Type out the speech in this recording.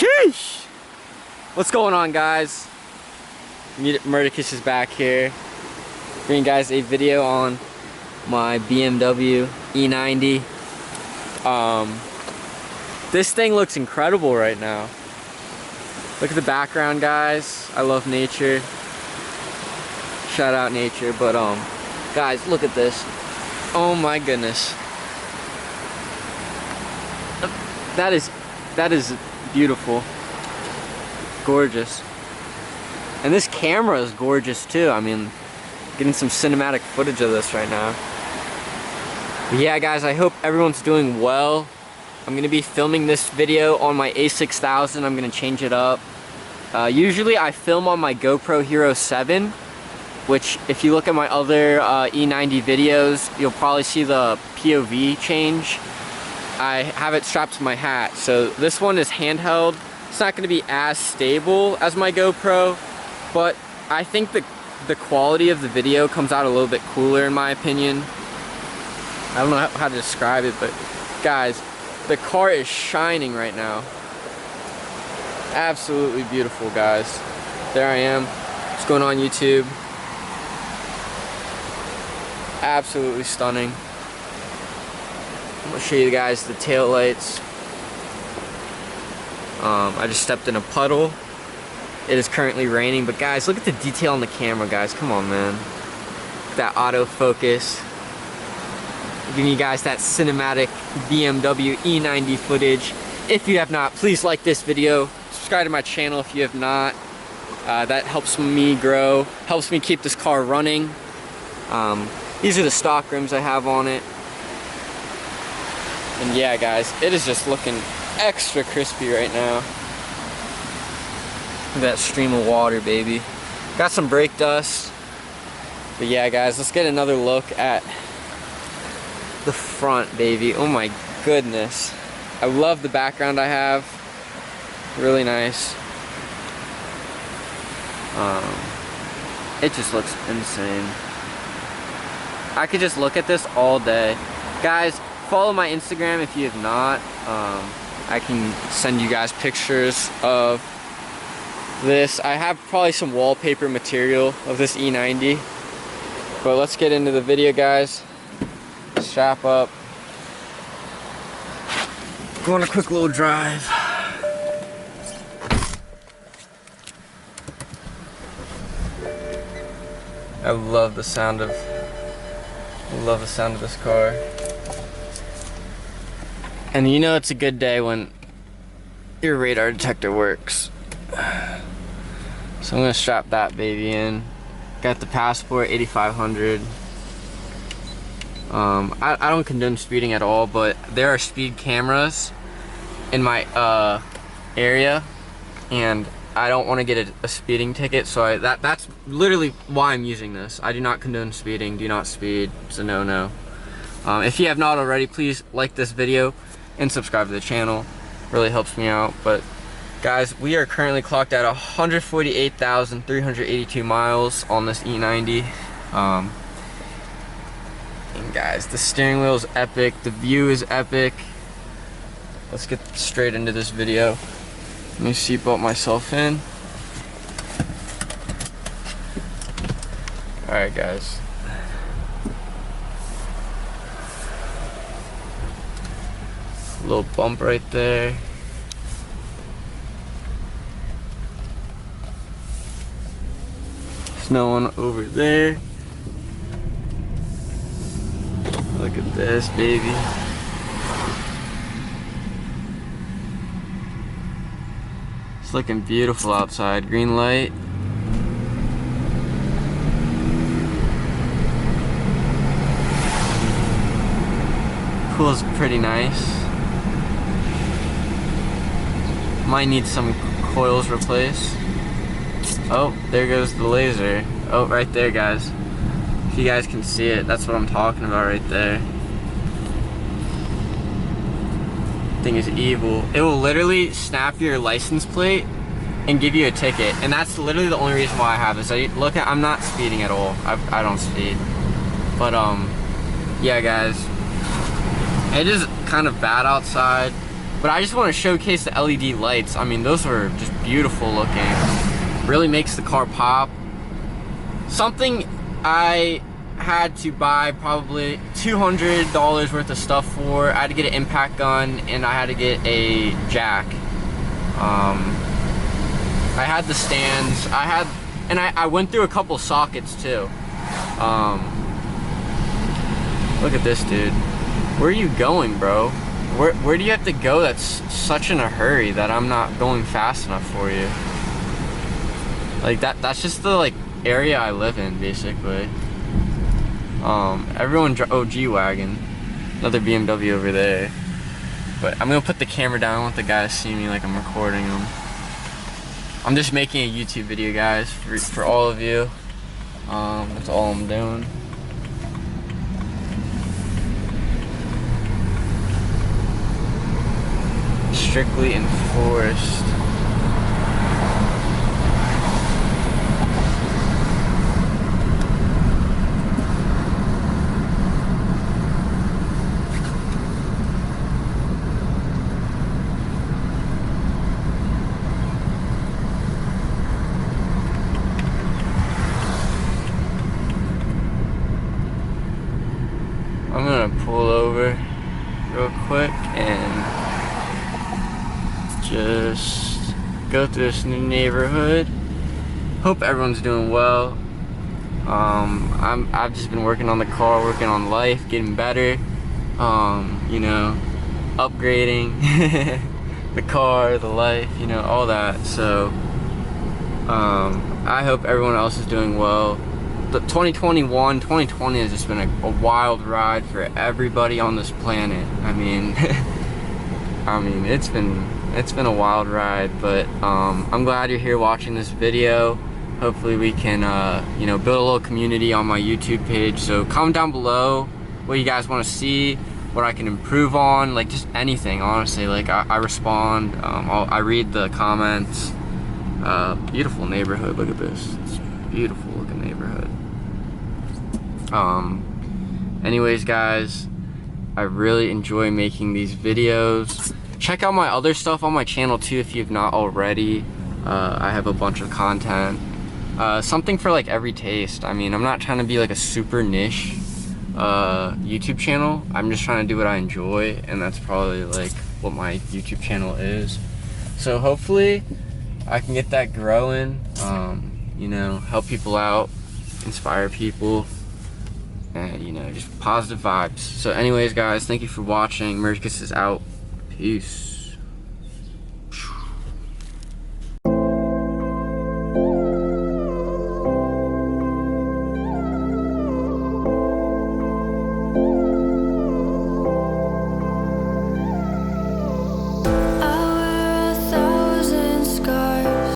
Sheesh! What's going on, guys? Murderkiss is back here, bringing guys a video on my BMW E90. This thing looks incredible right now. Look at the background, guys. I love nature. Shout out nature, but guys, look at this. Oh my goodness. That is beautiful. Gorgeous. And this camera is gorgeous too. I mean, getting some cinematic footage of this right now. But yeah, guys, I hope everyone's doing well. I'm gonna be filming this video on my A6000. I'm gonna change it up. Usually I film on my GoPro Hero 7, which if you look at my other E90 videos, you'll probably see the POV change. I have it strapped to my hat, so this one is handheld. It's not going to be as stable as my GoPro, but I think the quality of the video comes out a little bit cooler in my opinion. I don't know how to describe it, but guys, the car is shining right now. Absolutely beautiful, guys. There I am. What's going on, YouTube? Absolutely stunning. I'm gonna show you guys the tail lights. I just stepped in a puddle. It is currently raining, but guys, look at the detail on the camera, guys. Come on, man. That autofocus. Giving you guys that cinematic BMW E90 footage. If you have not, please like this video. Subscribe to my channel if you have not. That helps me grow, helps me keep this car running. These are the stock rims I have on it. And yeah, guys, it is just looking extra crispy right now. Look at that stream of water, baby. Got some brake dust. But yeah, guys, let's get another look at the front, baby. Oh my goodness. I love the background I have. Really nice. It just looks insane. I could just look at this all day. Guys, follow my Instagram if you have not. I can send you guys pictures of this. I have probably some wallpaper material of this E90. But let's get into the video, guys. Strap up. Go on a quick little drive. I love the sound of this car. And you know it's a good day when your radar detector works. So I'm gonna strap that baby in. Got the Passport 8500. I don't condone speeding at all, but there are speed cameras in my area, and I don't want to get a speeding ticket, so that's literally why I'm using this. I do not condone speeding. Do not speed. It's a no-no. If you have not already, please like this video and subscribe to the channel. Really helps me out. But guys, we are currently clocked at 148,382 miles on this E90. And guys, the steering wheel is epic. The view is epic. Let's get straight into this video. Let me seatbelt myself in. Alright, guys. A little bump right there. There's no one over there. Look at this, baby. It's looking beautiful outside. Green light. Cool's pretty nice. Might need some coils replaced. Oh, there goes the laser. Oh, right there, guys. If you guys can see it, that's what I'm talking about right there. Thing is evil. It will literally snap your license plate and give you a ticket, and that's literally the only reason why I have this. I'm not speeding at all. I don't speed, but yeah, guys, it is kind of bad outside. But I just want to showcase the LED lights. I mean, those are just beautiful looking. Really makes the car pop. Something I had to buy probably $200 worth of stuff for. I had to get an impact gun and I had to get a jack. I had the stands. I went through a couple sockets too. Look at this, dude. Where are you going, bro? Where do you have to go that's such in a hurry that I'm not going fast enough for you? Like that's just the like area I live in, basically. Everyone oh, G-Wagon. Another BMW over there. But I'm gonna put the camera down. I want the guy to see me like I'm recording him. I'm just making a YouTube video, guys, for all of you. That's all I'm doing. Strictly enforced. I'm gonna pull over real quick and just go through this new neighborhood. Hope everyone's doing well. I've just been working on the car, working on life, getting better. You know, upgrading the car, the life, you know, all that. So I hope everyone else is doing well. The 2020 has just been a wild ride for everybody on this planet. I mean, it's been a wild ride, but I'm glad you're here watching this video. Hopefully we can, you know, build a little community on my YouTube page. So comment down below what you guys want to see, what I can improve on, like just anything, honestly. Like I respond, I read the comments. Beautiful neighborhood, look at this. It's a beautiful looking neighborhood. Anyways, guys, I really enjoy making these videos. Check out my other stuff on my channel too if you've not already. I have a bunch of content. Something for like every taste. I mean, I'm not trying to be like a super niche YouTube channel. I'm just trying to do what I enjoy, and that's probably like what my YouTube channel is. So hopefully I can get that growing, you know, help people out, inspire people, and you know, just positive vibes. So anyways, guys, thank you for watching. Merchkis is out. Peace.